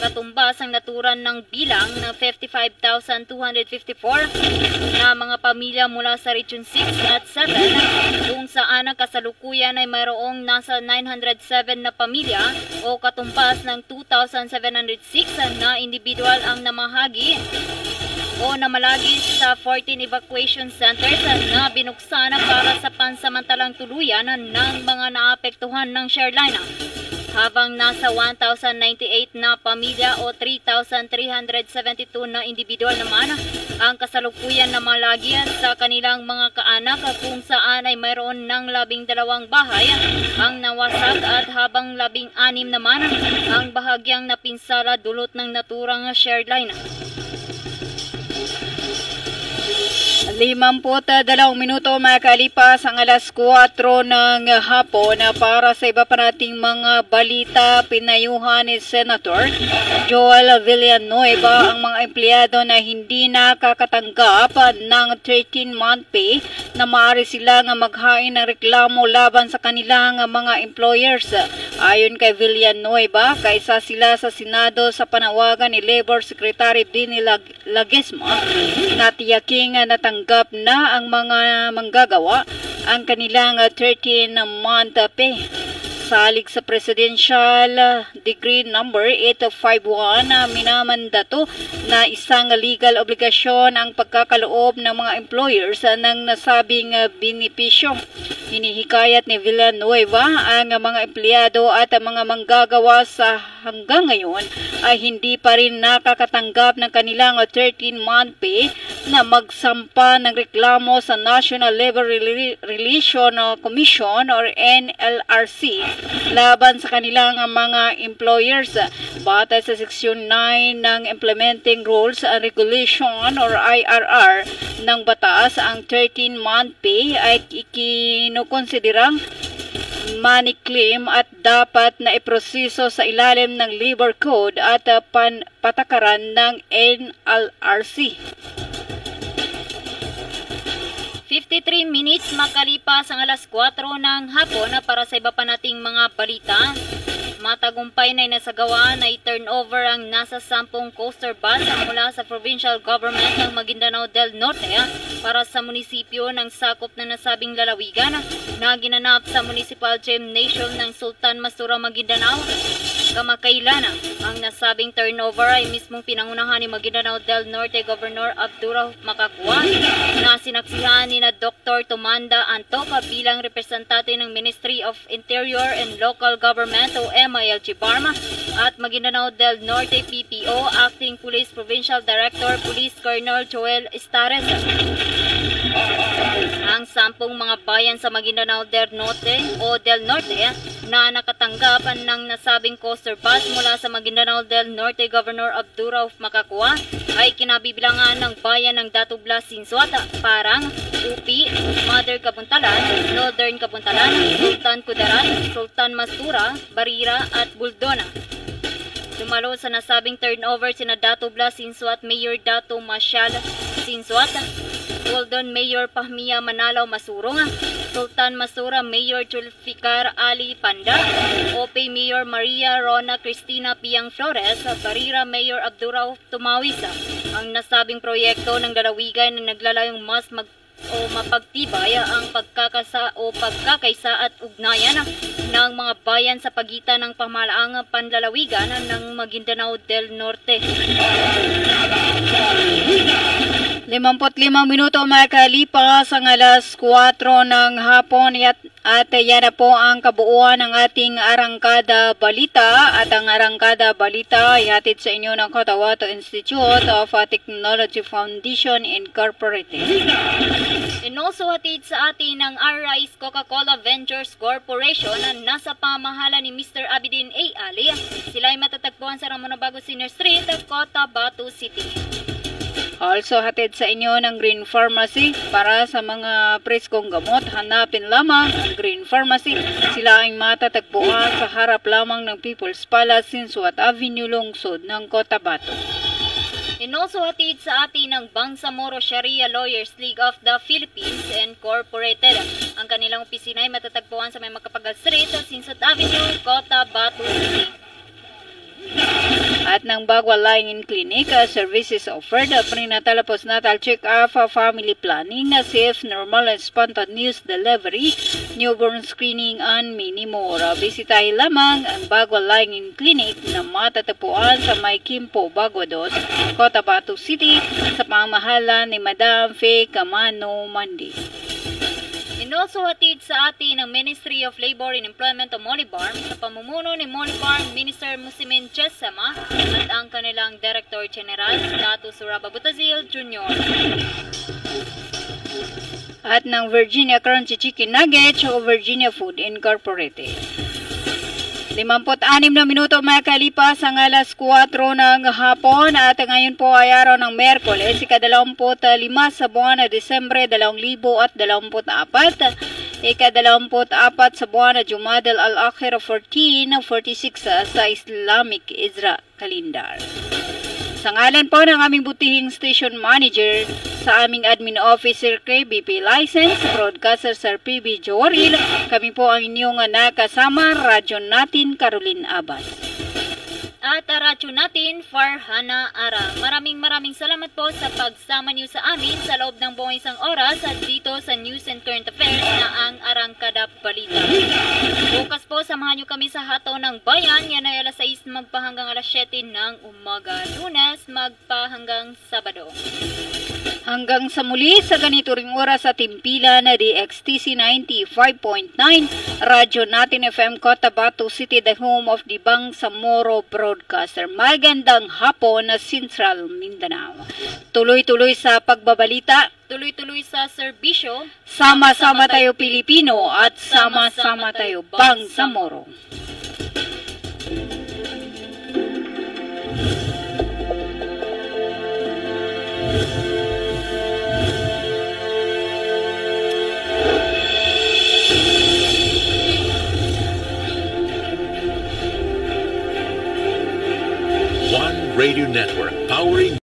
katumbas ang naturan ng bilang ng 55,254 na mga pamilya mula sa Region 6 at 7 kung saan ang kasalukuyan ay mayroong nasa 907 na pamilya o katumbas ng 2,706 na individual ang namahagi o namalagi sa 14 evacuation centers na binuksan para sa pansamantalang tuluyan ng mga naapektuhan ng Shareline. Habang nasa 1,098 na pamilya o 3,372 na individual naman ang kasalukuyan na malagi sa kanilang mga kaanak kung saan ay mayroon ng 12 bahay ang nawasak at habang 16 naman ang bahagyang napinsala dulot ng naturang Shareline. 52 minuto makalipas ang alas 4 ng hapon para sa iba pa nating mga balita. Pinayuhan ni Senator Joel Villanueva ang mga empleyado na hindi nakakatanggap ng 13-month pay na maaari silang maghain ng reklamo laban sa kanilang mga employers. Ayon kay Villanueva, kaisa sila sa Senado sa panawagan ni Labor Secretary Benny Laguesma na tiyaking natanggap na ang mga manggagawa ang kanilang 13-month pay. Salig sa Presidential Decree number 851 na minamandato na isang legal obligasyon ang pagkakaloob ng mga employers ng nasabing benepisyo. Hinihikayat ni Villanueva ang mga empleyado at mga manggagawa sa hanggang ngayon ay hindi pa rin nakakatanggap ng kanilang 13-month pay na magsampa ng reklamo sa National Labor Relations Commission or NLRC laban sa kanilang mga employers. Batay sa Section 9 ng Implementing Rules and Regulation or IRR ng batas, ang 13-month pay ay ikinukonsiderang money claim at dapat na iproseso sa ilalim ng Labor Code at patakaran ng NLRC. 53 minutes makalipas ang alas 4 ng hapon para sa iba pa nating mga balita. Matagumpay na nasagawa na i-turnover ang nasa 10 coaster bus mula sa provincial government ng Maguindanao del Norte para sa munisipyo ng sakop na nasabing lalawigan na ginanap sa Municipal Gymnasium ng Sultan Masura, Maguindanao. Kamakailan ang nasabing turnover ay mismong pinangunahan ni Maguindanao del Norte Governor Abdurrahman Makakwa na sinaksihan ni na Dr. Tumanda Antoca bilang representante ng Ministry of Interior and Local Government o MILG Barma at Maguindanao del Norte PPO Acting Police Provincial Director Police Colonel Joel Estares. Ang 10 mga bayan sa Maguindanao del Norte na nakatanggap ng nasabing coaster bus mula sa Maguindanao del Norte Governor Abdurrahman Makakwa ay kinabibilangan ng bayan ng Datublas, Sinsuata, Parang, Upi, Mother Kabuntalan, Northern Kabuntalan, Sultan Kudarat, Sultan Mastura, Barira at Buldona. Dumalo sa nasabing turnover sina Datublas, Sinsuat, Mayor Dato Masyal, Sinsuat, Golden Mayor Pahmia Manalaw Masurong, Sultan Masura Mayor Julfikar Ali Panda, OPE Mayor Maria Rona Cristina Piang Flores, Barira Mayor Abdurrahman Tumawisa. Ang nasabing proyekto ng lalawigan na naglalayong mas mapagtibay ang pagkakaisa at ugnayan ng mga bayan sa pagitan ng pamahalaang panlalawigan ng Maguindanao del Norte. 55 minuto makalipas ang alas 4 ng hapon at yan na po ang kabuuan ng ating Arangkada Balita at ang Arangkada Balita ay hatid sa inyo ng Cotabato Institute of Technology Foundation Incorporated. And also hatid sa atin ng Arise Coca-Cola Ventures Corporation na nasa pamahala ni Mr. Abidin A. Ali. Sila ay matatagpuan sa Ramonabago Senior Street, Cotabato City. Also hatid sa inyo ng Green Pharmacy para sa mga preskong gamot. Hanapin lamang ang Green Pharmacy. Sila ay matatagpuan sa harap lamang ng People's Palace, Sinsuat Avenue, Lungsod ng Cotabato. And also hatid sa atin ng Bangsamoro Sharia Lawyers League of the Philippines Incorporated. Ang kanilang opisina ay matatagpuan sa May Makapagal Street, Sinsuat Avenue, Cotabato City. At ng Bagwa Lying-in Clinic, services offered, prenatal postnatal check-up, family planning, safe, normal, and spontaneous delivery, newborn screening, and many more. Bisitahin lamang ang Bagwa Lying-in Clinic na matatagpuan sa May Kimpo, Bagwa 2, Cotabato City, sa pamahala ni Madam Faye Camano Mandi. And also hatid sa atin ng Ministry of Labor and Employment o Molibar sa pamumuno ni Molibar Minister Musimin Chesama at ang kanilang Director General Dato Suraba Butazil Jr. At ng Virginia Crunchy Chicken Nuggets o Virginia Food Incorporated. 56 na minuto makalipas ang alas 4 ng hapon at ngayon po ay araw ng Miyerkules, ika-25 sa buwan na Desembre 2024, ika-24 sa buwan na Jumadal al-Akhir 1446 sa Islamic Isra Calendar. Sa ngalan po ng aming butihing station manager, sa aming admin officer kay BP License, broadcaster Sir PB Jowaril, kami po ang inyong nakasama, radyo natin Caroline Abbas. At radyo natin Farhana Ara. Maraming salamat po sa pagsama niyo sa amin sa loob ng buong isang oras at dito sa News and Current Affairs na ang Arangkada Balita. Bukas po samahan niyo kami sa Hataw ng Bayan. Yan ay alas 6 magpahanggang alas 7 ng umaga. Lunes magpahanggang Sabado. Hanggang sa muli sa ganito ring oras sa timpila na DXTC 95.9, radyo natin FM Cotabato City, the home of the Bangsamoro broadcaster. Magandang hapon na Central Mindanao. Tuloy-tuloy sa pagbabalita, tuloy-tuloy sa serbisyo, sama-sama tayo Pilipino at sama-sama tayo Bangsamoro. Radio Network, powering